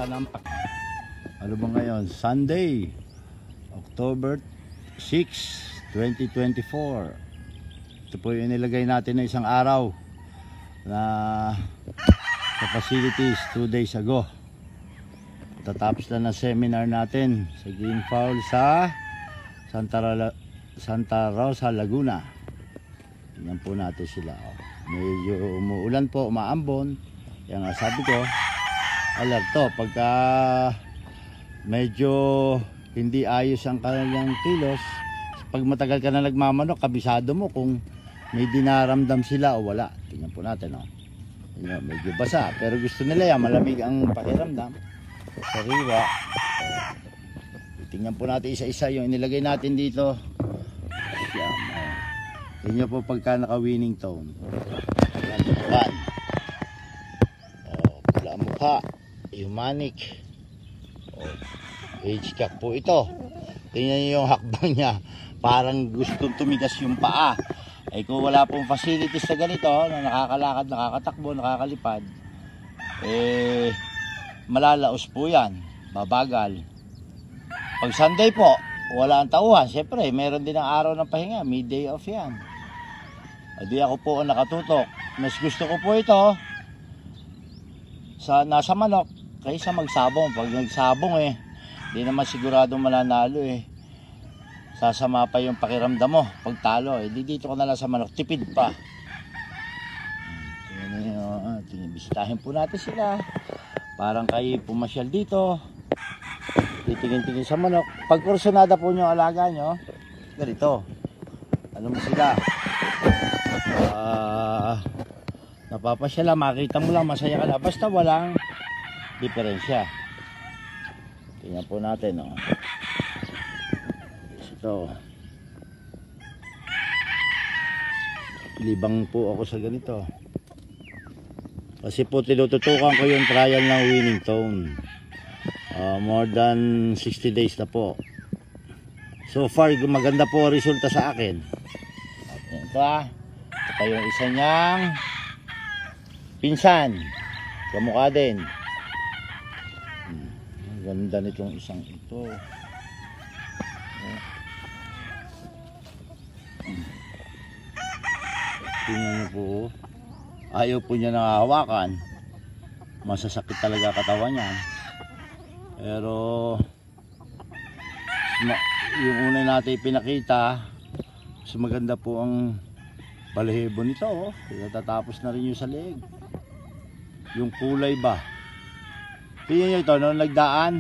ng ano ba ngayon? Sunday, October 6, 2024. Ito po yung inilagay natin na isang araw na sa facilities 2 days ago. Tatapos na ng seminar natin sa Green Fowl sa Santa Rosa, Laguna. Tingnan po natin sila. Medyo umuulan po, umaambon. Yan nga sabi ko, alerto pagka medyo hindi ayos ang kanilang kilos. Pag matagal ka na nagmamanok, kabisado mo kung may dinaramdam sila o wala. Tingnan po natin, yan, medyo basa, pero gusto nila yan, malamig ang pakiramdam. Sariwa. Tingnan po natin isa-isa yung inilagay natin dito. Yan, tingnan po pagka naka-winning tone. Yan, tutukan. Pula mukha, humanic. Age cap po ito. Tingnan nyo yung hakbang niya. Parang gustong tumigas yung paa. Ay kung wala pong facilities na ganito, na nakakalakad, nakakatakbo, nakakalipad, malalaos po yan, babagal. Pag Sunday po, wala ang tauhan. Siyempre, meron din ang araw ng pahinga, midday off yan. Di ako po ang nakatutok. Mas gusto ko po ito sa nasa manok kaysa magsabong. Pag nagsabong di naman siguradong mananalo sasama pa yung pakiramdam mo pag talo. Di dito ko na lang sa manok, tipid pa. Bisitahin po natin sila. Parang kayo pumasyal dito, titingin-tingin sa manok. Pag kursunada po nyo alaga nyo, ganito, alam mo sila, napapasyala, makita mo lang, masaya ka na, basta walang diferensya. Tingnan po natin, ito, libang po ako sa ganito kasi po tinututukan ko yung trial ng winning tone. More than 60 days na po. So far maganda po ang resulta sa akin. Ito ito yung isa niyang pinsan, kamukha din. Ang ganda nitong isang ito. Tingnan niyo po, ayaw po niya nakahawakan. Masasakit talaga katawan niya. Pero yung una natin pinakita, mas maganda po ang balahibo nito. Tatapos na rin yung sa leeg. Yung kulay ba, tingnan nyo ito, noong nagdaan,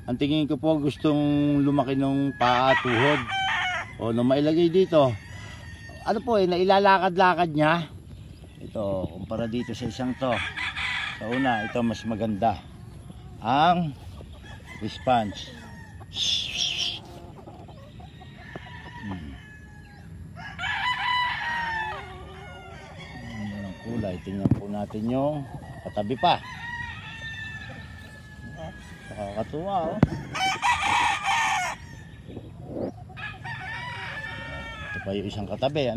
ang tingin ko po gustong lumaki ng paa, tuhod, o nung mailagay dito, ano po nailalakad-lakad niya. Ito, kumpara dito sa isang to, sa una, ito mas maganda ang response. Ang kulay, tingnan po natin yung katabi pa. Nakakatuwa, ito pa yung isang katabi,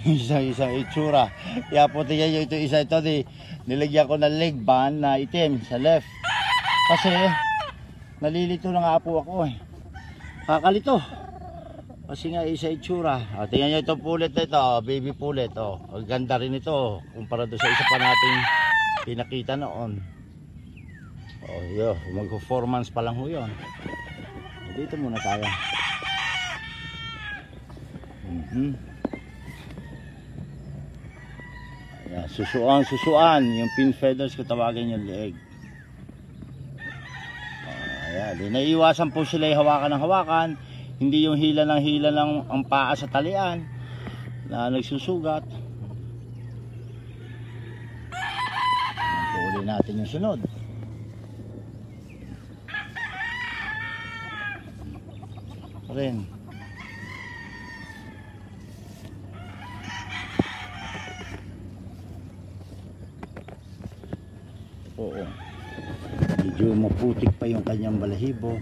isang itsura. Kaya po tingnan nyo ito, isa ito, nilagyan ko ng leg band na itim sa left. Kasi nalilito na nga po ako kakalito. Kasi nga isa itsura. Tingnan nyo itong pulet na ito, baby pulet. Ang ganda rin ito kumpara doon sa isa pa natin pinakita noon. Mag-performance pa lang ho yun. Dito muna tayo. Ayan, susuan yung pin feathers ko tawagin yung leeg. Ayan, naiiwasan po sila yung hawakan ng hawakan, hindi yung hila ng ang paa sa talian na nagsusugat. Uli natin yung sunod. Rin. Oo. Medyo maputik pa yung kanyang balahibo.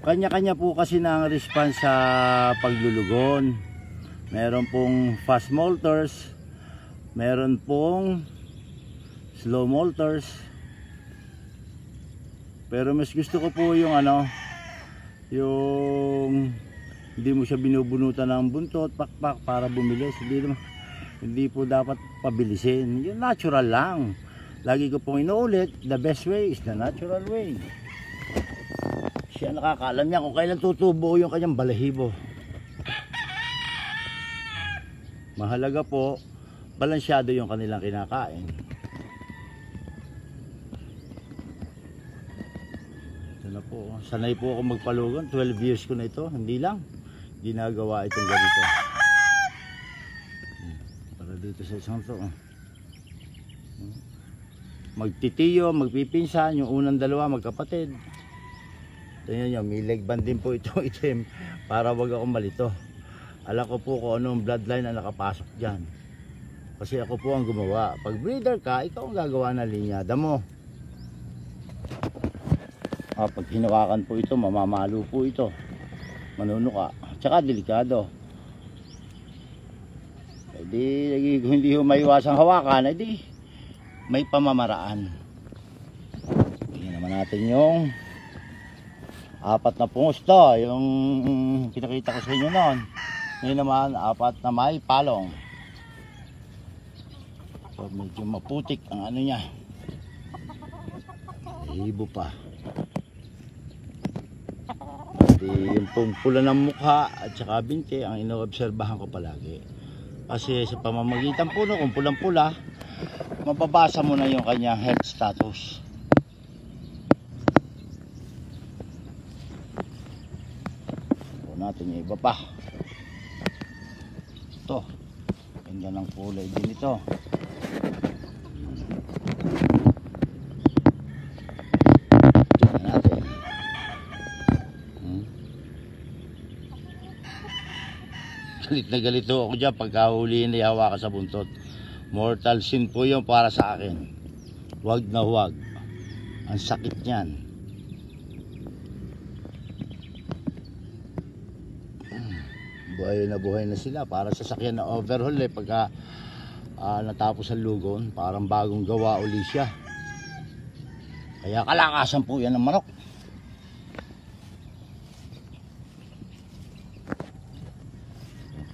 Kanya-kanya po kasi na ang response sa paglulugon. Meron pong fast molters, meron pong slow molters. Pero mas gusto ko po yung ano, yung hindi mo siya binubunutan ng buntot, pakpak para bumilis. Hindi po dapat pabilisin. Yung natural lang. Lagi ko pong inuulit, the best way is the natural way. Siya nakakaalam niya kung kailan tutubo yung kanyang balahibo. Mahalaga po, balansyado yung kanilang kinakain. Ito na po. Sanay po ako magpalugon. 12 years ko na ito. Hindi lang. Ginagawa itong ganito. Para dito sa isang to. Magtitiyo, magpipinsan. Yung unang dalawa magkapatid. Tingnan nyo, may leg band din po itong itim para wag ako malito. Alam ko po kung anong bloodline na nakapasok dyan. Kasi ako po ang gumawa. Pag breeder ka, ikaw ang gagawa ng linyada mo. Pag hinawakan po ito, mamamalo po ito. Manunuka. Tsaka delikado. Kung hindi maiwasang hawakan, edi may pamamaraan. Tingnan naman natin yung apat na pungusta, yung pinakita ko sa inyo noon. Ngayon naman, apat na may palong. So, medyo maputik ang ano niya. Ibo pa. Pati yung pula ng mukha at saka binti, ang inoobserbahan ko palagi. Kasi sa pamamagitan po kung pulang-pula, mababasa mo na yung kanyang health status. Natin yung iba pa. Ito, ganda ng kulay din ito. Tingnan natin. Galit na galit ako dyan pagka huliin na hawakan sa buntot. Mortal sin po yun para sa akin. Huwag na huwag. Ang sakit niyan. Buhay na sila para sasakyan na overhaul pagka natapos ang lugon, parang bagong gawa uli siya. Kaya kalakasan po yan ng manok.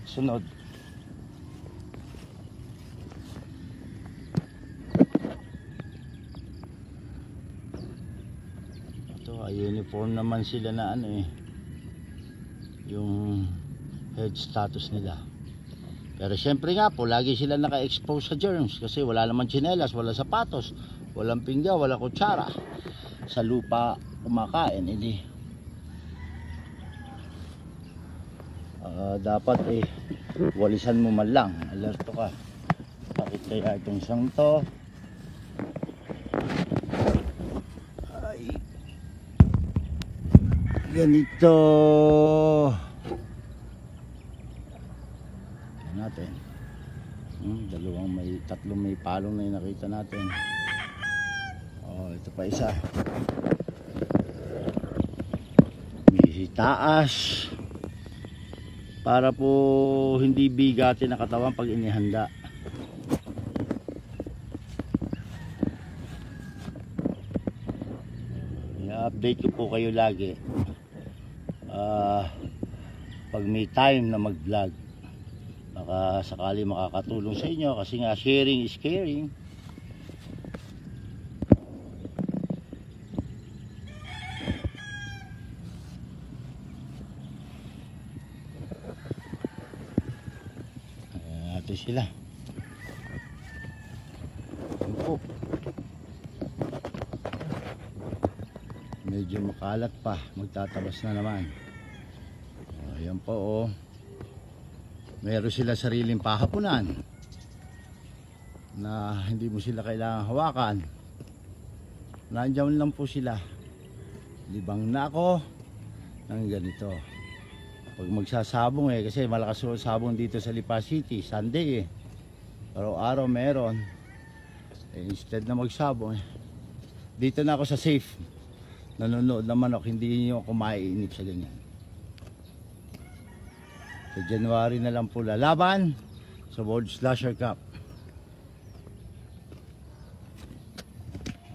Sunod. Ito, uniform naman sila na ano yung head status nila. Pero syempre nga po, lagi sila naka-expose sa germs kasi wala naman tsinelas, wala sapatos, walang pingga, wala kutsara. Sa lupa kumakain, hindi. Dapat walisan mo man lang, alerto ka. Bakit kaya itong isang to? Ay, ganito. Natin tatlong may palong na yung nakita natin. Ito pa isa, may taas para po hindi bigatin na katawan pag inihanda. I-update ko po kayo lagi pag may time na mag vlog. Baka sakali makakatulong sa inyo kasi nga sharing is caring. Ayan natin sila. Ayan po. Medyo makalat pa, magtatabas na naman. Ayan po meron sila sariling pahapunan na hindi mo sila kailangan hawakan. Nandiyan lang po sila. Libang na ako ng ganito. Pag magsasabong kasi malakas yung sabong dito sa Lipa City, Sunday araw-araw meron. Instead na magsabong dito na ako sa safe. Nanonood ng manok, hindi nyo ako maiinip sa ganyan. Sa January na lang po lalaban sa World Slasher Cup.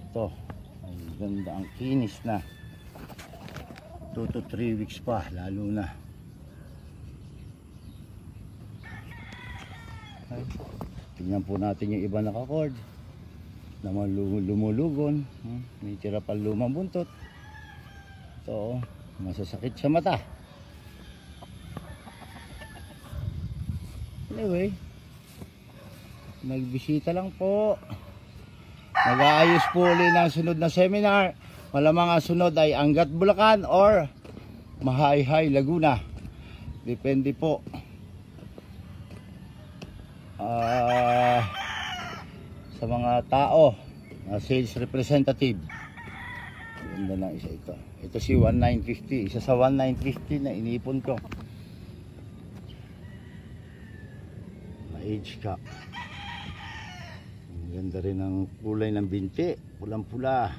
Ito ay Ganda, ang kinis na. 2 to 3 weeks pa, lalo na. Ay, tingnan po natin yung iba naka-cord na lumulugon. May tira pa lumang buntot. Ito, masasakit sa mata. Anyway, nagbisita lang po. Mag-aayos po ulit ng sunod na seminar. Malamang ang sunod ay Angat Bulacan or Mahayhay Laguna. Depende po. Sa mga tao na sales representative. Ganda na isa ito. Ito si 1950. Isa sa 1950 na inipon ko. Age cap. Ganda rin ang kulay ng binti. Pulang-pula.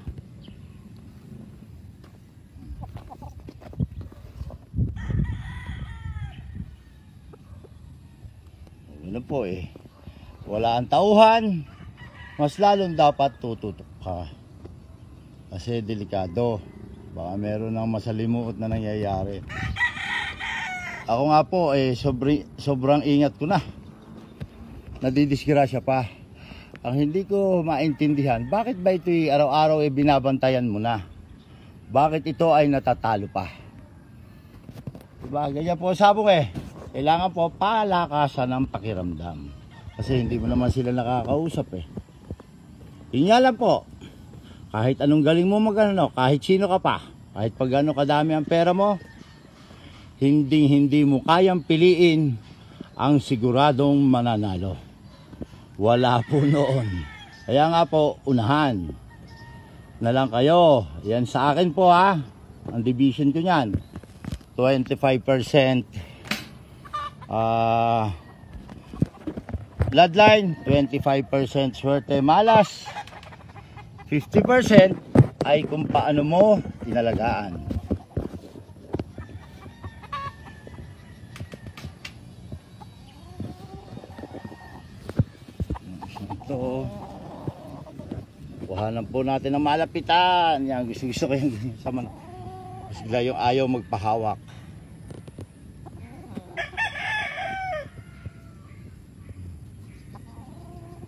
Ano po eh. Wala ang tauhan. Mas lalong dapat tututok ka. Kasi delikado. Baka meron ng masalimuot na nangyayari. Ako nga po eh sobrang ingat ko na. Nadidisgrasya pa. Ang hindi ko maintindihan, bakit ba ito araw-araw binabantayan mo na? Bakit ito ay natatalo pa? Diba? Ganyan po sabong eh. Kailangan po palakasan ng pakiramdam. Kasi hindi mo naman sila nakakausap eh. Yun nga lang po. Kahit anong galing mo magano, kahit sino ka pa, kahit pag gano'n kadami ang pera mo, hindi mo kayang piliin ang siguradong mananalo. Wala po noon. Kaya nga po, unahan na lang kayo. Yan sa akin po ha. Ang division ko niyan. 25% bloodline, 25% swerte malas, 50% ay kung paano mo inalagaan. Ito, kuhanan po natin ng malapitan. Yan, gusto ko yung saman. Bigla yung ayaw magpahawak.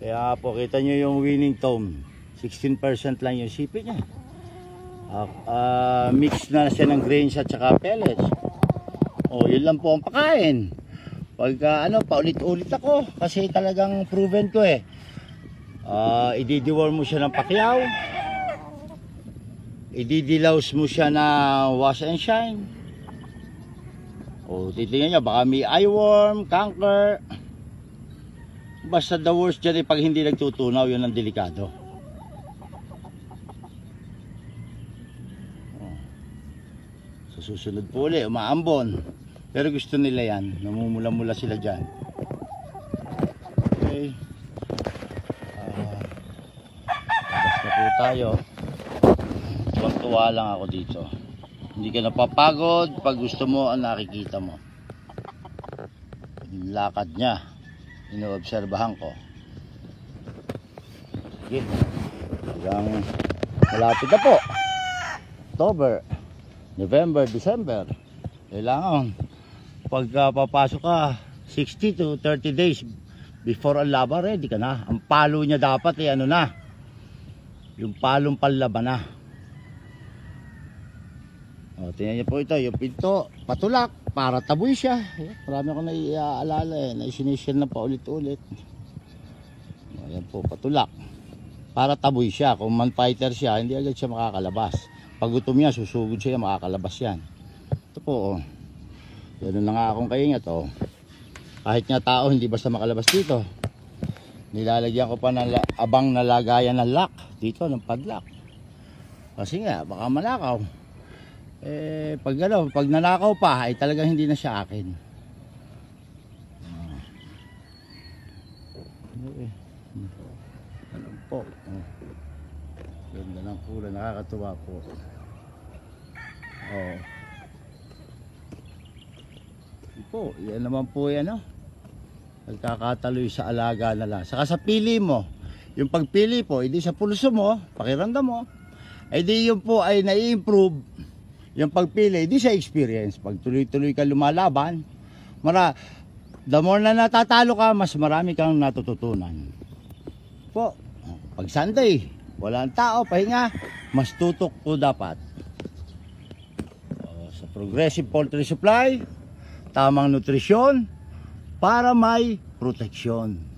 Kaya po kita nyo yung winning tone. 16% lang yung sipit niya. Mix na siya ng grains at saka pellets. O yun lang po ang pakain. Pagka paulit-ulit ako. Kasi talagang proven ko eh. Ididiworm mo siya ng pakyaw. Ididilaws mo siya na wash and shine. O titingnan nyo, baka may eyeworm, canker. Basta the worst dyan pag hindi nagtutunaw, yun ang delikado. Sa susunod po ulit, umaambon. Pero gusto nila yan, namumula-mula sila dyan. Okay. Basta po tayo. Tuwa lang ako dito. Hindi ka napapagod pag gusto mo ang nakikita mo. Yung lakad niya, inoobserbahan ko. Sige. Hanggang malapit na po. October, November, December. Kailangan pagka papasok ka 60 to 30 days before ang laban, ready ka na. Ang palo niya dapat yung palong panlaban na. O, tingnan niyo po ito, yung pinto patulak para taboy siya. Marami akong naiaalala na isinishare na paulit-ulit. Ayan po, patulak para taboy siya. Kung man fighter siya, hindi agad siya makakalabas. Pag gutom niya, susugod siya, makakalabas yan. Ito po, ganoon na nga akong kaingat. Kahit nga tao, hindi basta makalabas dito. Nilalagyan ko pa ng abang na lagayan ng lock dito, ng padlock. Kasi nga, baka manakaw. Pag nanakaw pa, ay talagang hindi na siya akin. Ano po? Ganda ng kulay, nakakatuwa po. Po, yan naman po yan, nagkakataloy sa alaga na lang. Saka sa pili mo, yung pagpili po, hindi sa pulso mo, pakiramdam mo. Eh di yun po ay nai-improve yung pagpili, di sa experience. Pag tuloy-tuloy ka lumalaban, the more na natatalo ka, mas marami kang natututunan. Po, pag Sunday, walang tao, pahinga, mas tutok po dapat. Sa Progressive Poultry Supply, tamang nutrisyon para may proteksyon.